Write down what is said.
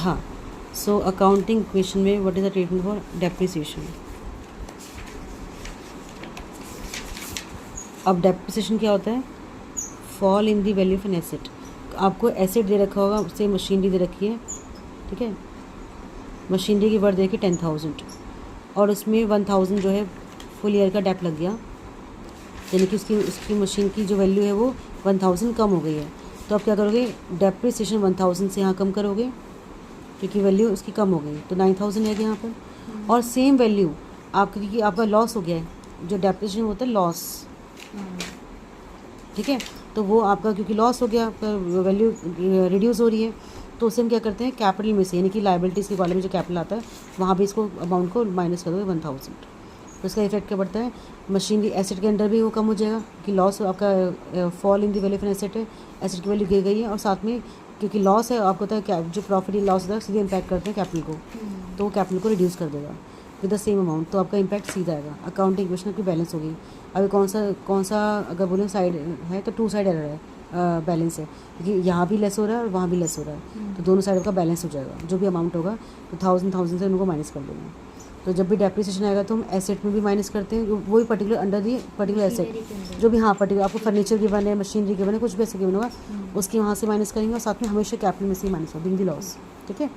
हाँ, so accounting equation में what is the treatment for depreciation. अब डेप्रिसिएशन क्या होता है? Fall in the value of an asset. आपको एसेट दे रखा होगा, उससे मशीनरी दे रखी है, ठीक है, मशीनरी की वर्थ देखिए 10,000 और उसमें 1,000 जो है फुल ईयर का डेप लग गया, यानी कि उसकी मशीन की जो वैल्यू है वो 1,000 कम हो गई है। तो आप क्या करोगे? डेप्रिसिएशन 1,000 से यहाँ कम करोगे क्योंकि वैल्यू उसकी कम हो गई, तो 9,000 है यहाँ पर। और सेम वैल्यू आपकी, क्योंकि आपका लॉस हो गया है, जो डेप्रिसिएशन होता है लॉस, ठीक है, तो वो आपका क्योंकि लॉस हो गया, आपका वैल्यू रिड्यूस हो रही है, तो उसे हम क्या करते हैं? कैपिटल में से, यानी कि लाइबिलिटीज़ के कॉलम में जो कैपिटल आता है वहाँ भी इसको अमाउंट को माइनस कर दोगे 1,000। तो इसका इफेक्ट क्या पड़ता है? मशीनरी एसेट के अंडर भी वो कम हो जाएगा कि लॉस आपका fall in the value of an asset है, एसेट की वैल्यू गिर गई है, और साथ में क्योंकि लॉस है, आपको पता है क्या जो प्रॉफिट लॉस होता है सीधे इम्पैक्ट करते हैं कैपिटल को, तो वो कैपिटल को रिड्यूस कर देगा विद द सेम अमाउंट, तो आपका इम्पैक्ट सीधा आएगा। अकाउंटिंग इक्वेशन आपकी बैलेंस होगी। अभी कौन सा अगर बोले साइड है तो 2 साइड एरर है, बैलेंस है, क्योंकि यहाँ भी लेस हो रहा है और वहाँ भी लेस हो रहा है, तो दोनों साइड का बैलेंस हो जाएगा। जो भी अमाउंट होगा तो 1,000 से उनको माइनस कर देंगे। तो जब भी डेप्रिसिएशन आएगा तो हम एसेट में भी माइनस करते हैं, वही particular under the particular asset जो भी, हाँ, पर्टिकुलर आपको फर्नीचर की बने, मशीनरी के बने, कुछ भी ऐसे गिवन होगा उसकी वहाँ से माइनस करेंगे, और साथ में हमेशा कैपिटल में से ही माइनस होगा बिन दी लॉस, ठीक है।